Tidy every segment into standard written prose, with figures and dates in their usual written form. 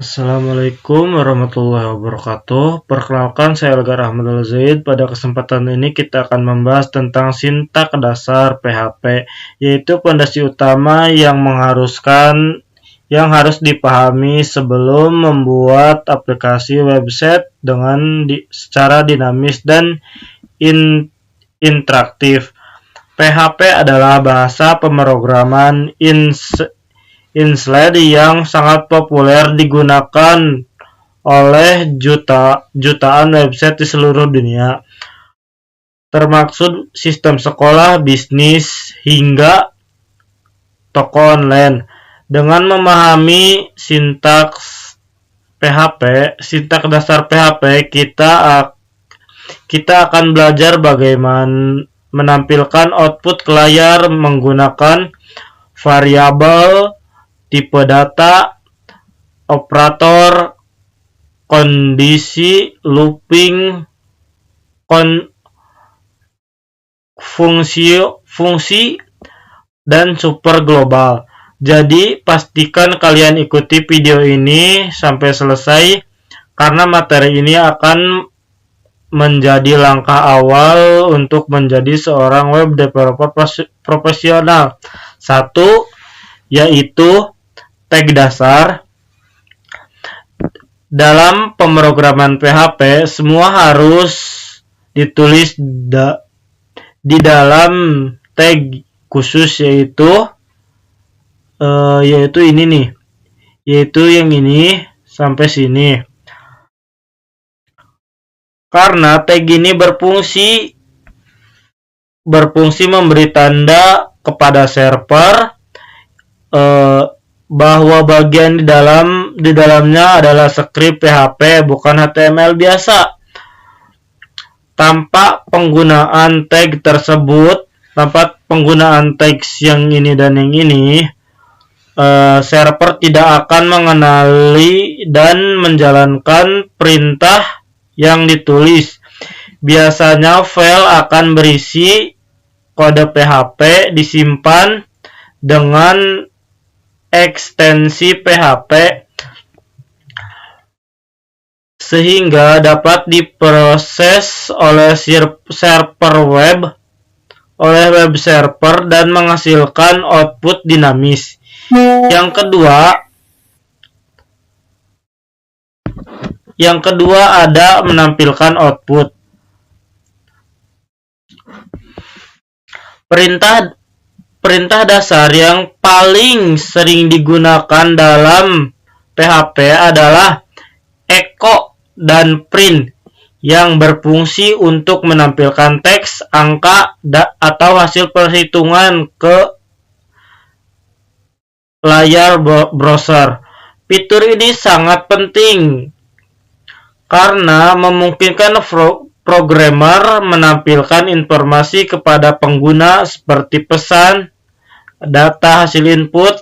Assalamualaikum warahmatullahi wabarakatuh. Perkenalkan, saya Elgar Ahmad Al-Zaid. Pada kesempatan ini kita akan membahas tentang sintaks dasar PHP, yaitu fondasi utama yang harus dipahami sebelum membuat aplikasi website secara dinamis dan interaktif. PHP adalah bahasa pemrograman Inslide yang sangat populer digunakan oleh jutaan website di seluruh dunia, termasuk sistem sekolah, bisnis, hingga toko online. Dengan memahami sintaks dasar PHP, kita akan belajar bagaimana menampilkan output ke layar menggunakan variabel, tipe data, operator, kondisi, looping, fungsi, dan super global. Jadi pastikan kalian ikuti video ini sampai selesai, karena materi ini akan menjadi langkah awal untuk menjadi seorang web developer profesional. 1. Yaitu tag dasar. Dalam pemrograman PHP, semua harus ditulis di dalam tag khusus, yaitu ini nih, yaitu yang ini sampai sini. Karena tag ini berfungsi memberi tanda kepada server bahwa bagian di dalamnya adalah skrip PHP, bukan HTML biasa. Tanpa penggunaan tag yang ini dan yang ini, server tidak akan mengenali dan menjalankan perintah yang ditulis. Biasanya file akan berisi kode PHP disimpan dengan ekstensi PHP sehingga dapat diproses oleh web server dan menghasilkan output dinamis. Yang kedua ada menampilkan output. Perintah dasar yang paling sering digunakan dalam PHP adalah echo dan print, yang berfungsi untuk menampilkan teks, angka, atau hasil perhitungan ke layar browser. Fitur ini sangat penting karena memungkinkan programmer menampilkan informasi kepada pengguna seperti pesan, data hasil input,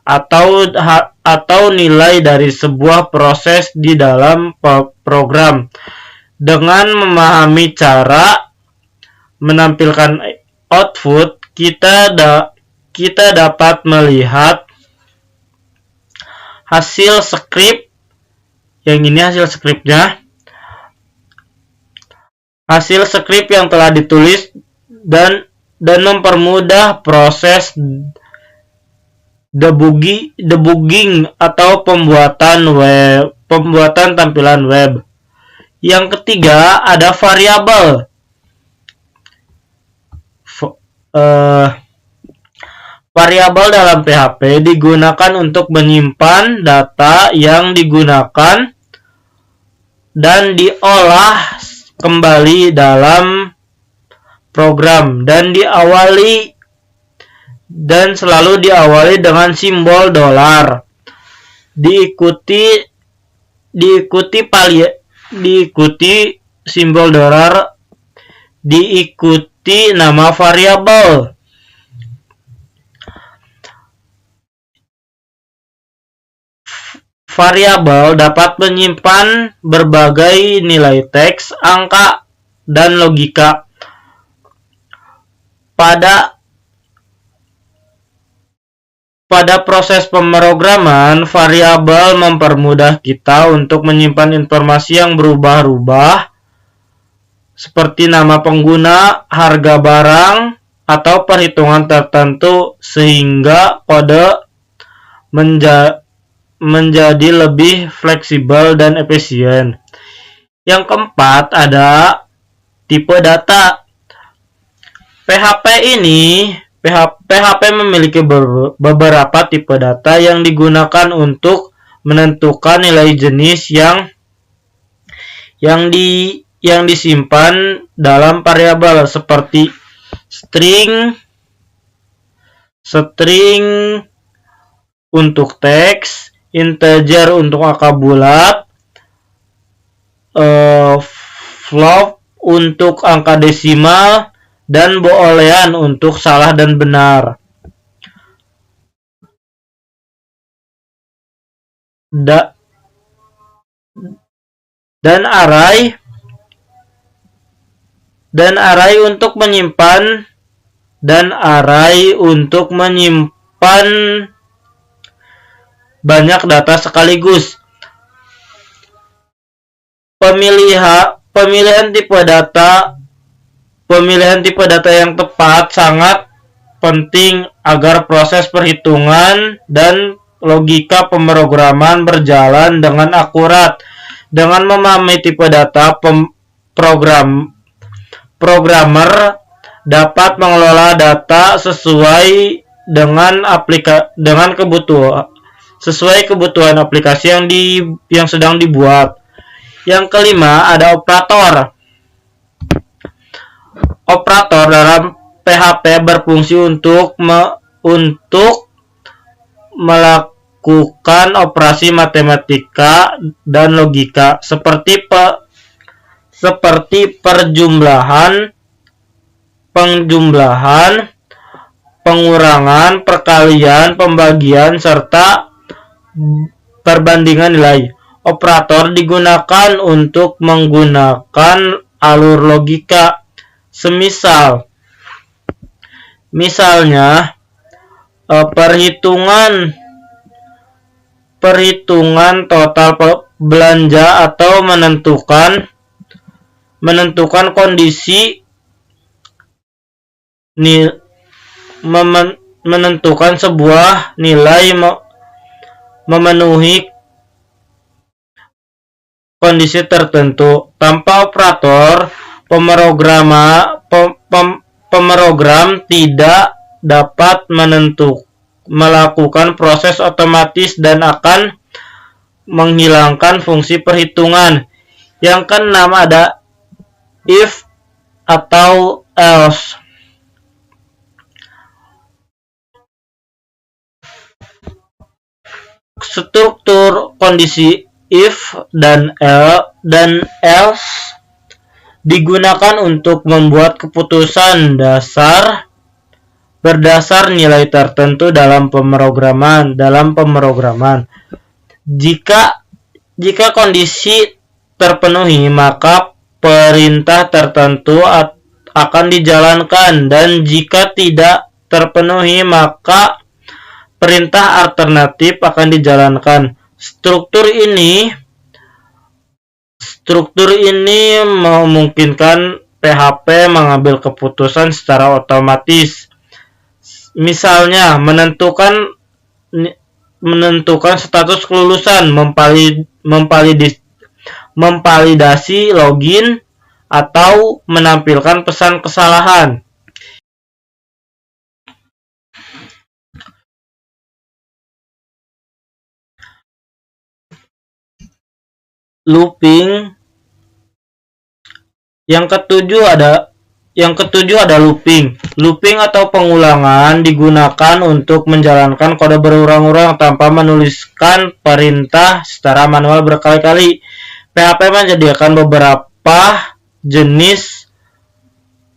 atau nilai dari sebuah proses di dalam program. Dengan memahami cara menampilkan output, kita dapat melihat hasil skrip. Yang ini hasil skripnya. Hasil skrip yang telah ditulis dan mempermudah proses debugging atau pembuatan tampilan web. Yang ketiga ada variabel. Variabel dalam PHP digunakan untuk menyimpan data yang digunakan dan diolah kembali dalam program, dan selalu diawali dengan simbol $. Diikuti simbol $, diikuti nama variabel. Variabel dapat menyimpan berbagai nilai teks, angka, dan logika. Pada Pada proses pemrograman, variabel mempermudah kita untuk menyimpan informasi yang berubah-ubah seperti nama pengguna, harga barang, atau perhitungan tertentu sehingga kode menjadi lebih fleksibel dan efisien. Yang keempat ada tipe data. PHP memiliki beberapa tipe data yang digunakan untuk menentukan nilai jenis yang disimpan dalam variabel seperti string untuk teks, integer untuk angka bulat, float untuk angka desimal, dan boolean untuk salah dan benar. Dan array untuk menyimpan banyak data sekaligus. Pemilihan tipe data yang tepat sangat penting agar proses perhitungan dan logika pemrograman berjalan dengan akurat. Dengan memahami tipe data, programmer dapat mengelola data sesuai kebutuhan aplikasi yang sedang dibuat. Yang kelima ada operator. Operator dalam PHP berfungsi untuk melakukan operasi matematika dan logika seperti penjumlahan, pengurangan, perkalian, pembagian, serta perbandingan nilai. Operator digunakan untuk menggunakan alur logika. Misalnya perhitungan total belanja atau menentukan kondisi menentukan sebuah nilai memenuhi kondisi tertentu. Tanpa operator, pemrogram tidak dapat melakukan proses otomatis dan akan menghilangkan fungsi perhitungan. Yang keenam ada if atau else. Struktur kondisi if dan else digunakan untuk membuat keputusan berdasar nilai tertentu dalam pemrograman. Jika kondisi terpenuhi, maka perintah tertentu akan dijalankan, dan jika tidak terpenuhi, maka perintah alternatif akan dijalankan. Struktur ini memungkinkan PHP mengambil keputusan secara otomatis. Misalnya, menentukan status kelulusan, memvalidasi login, atau menampilkan pesan kesalahan. Looping. Yang ketujuh ada looping. Looping atau pengulangan digunakan untuk menjalankan kode berulang-ulang tanpa menuliskan perintah secara manual berkali-kali. PHP menyediakan beberapa jenis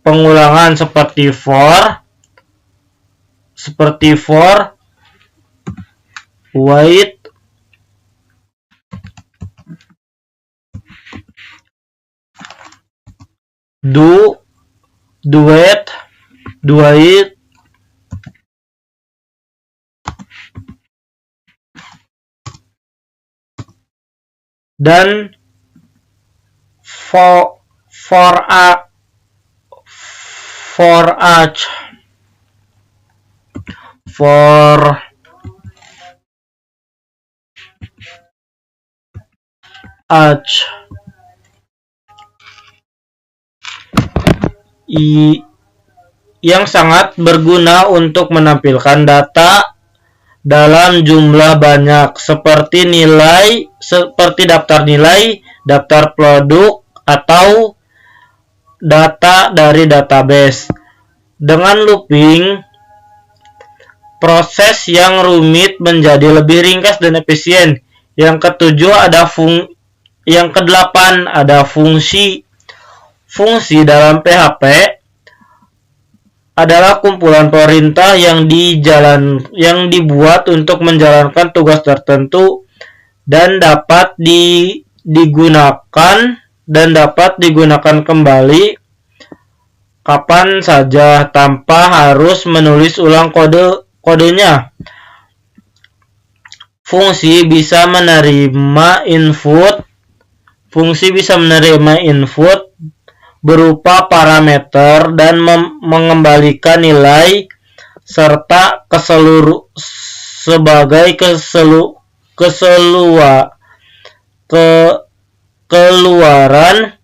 pengulangan seperti for, wait, do it, dan for yang sangat berguna untuk menampilkan data dalam jumlah banyak seperti daftar nilai, daftar produk, atau data dari database. Dengan looping, proses yang rumit menjadi lebih ringkas dan efisien. Yang kedelapan ada fungsi. Fungsi dalam PHP adalah kumpulan perintah yang dibuat untuk menjalankan tugas tertentu dan dapat digunakan kembali kapan saja tanpa harus menulis ulang kodenya. Fungsi bisa menerima input berupa parameter dan mengembalikan nilai serta keluaran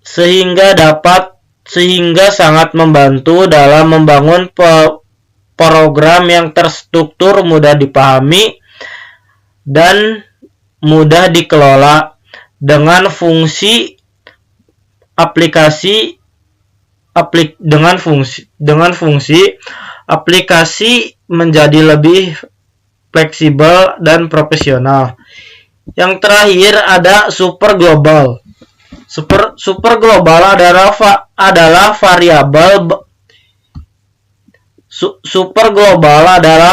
sehingga sangat membantu dalam membangun program yang terstruktur, mudah dipahami, dan mudah dikelola. Dengan fungsi aplikasi menjadi lebih fleksibel dan profesional. Yang terakhir ada super global. Super global adalah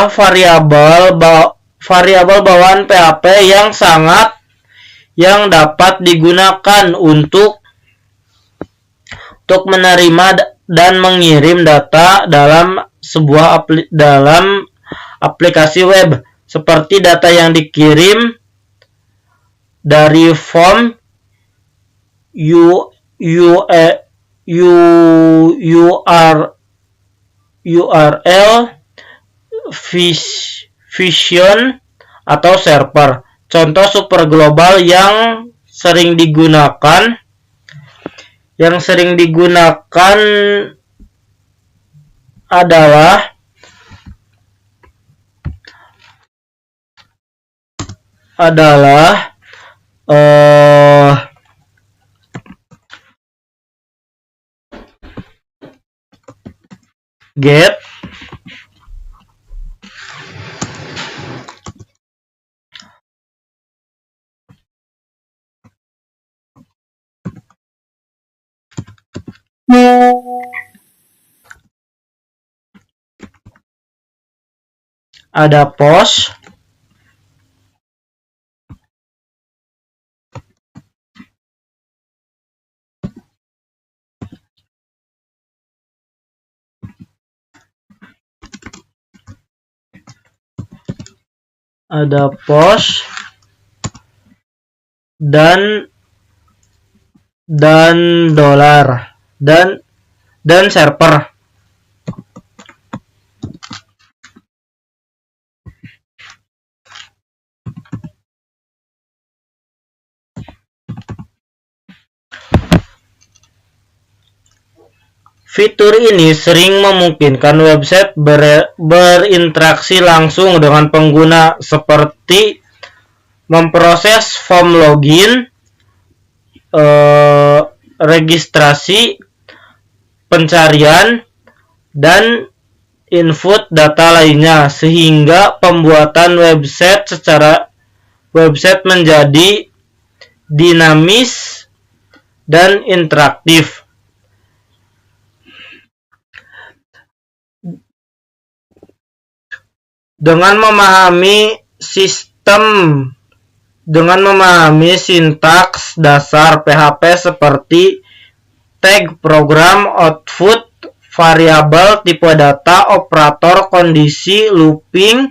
variabel bawaan PHP yang dapat digunakan untuk menerima dan mengirim data dalam aplikasi web, seperti data yang dikirim dari form URL, vision, atau server. Contoh super global yang sering digunakan adalah get, ada post, dan dolar dan server. Fitur ini sering memungkinkan website berinteraksi langsung dengan pengguna, seperti memproses form login, registrasi, pencarian, dan input data lainnya, sehingga pembuatan website menjadi dinamis dan interaktif. Dengan memahami sintaks dasar PHP seperti tag, program, output, variabel, tipe data, operator, kondisi, looping,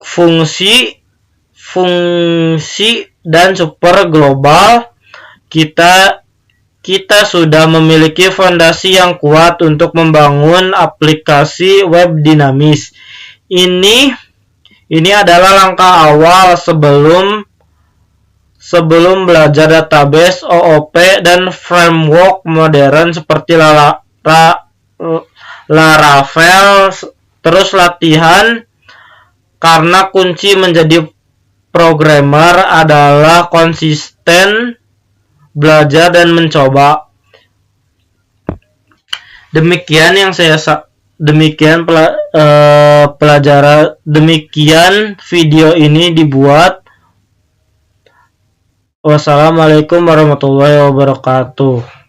fungsi dan super global, kita sudah memiliki fondasi yang kuat untuk membangun aplikasi web dinamis. Ini adalah langkah awal sebelum belajar database, OOP, dan framework modern seperti Laravel. Terus latihan, karena kunci menjadi programmer adalah konsisten belajar dan mencoba. Demikian video ini dibuat. Wassalamualaikum warahmatullahi wabarakatuh.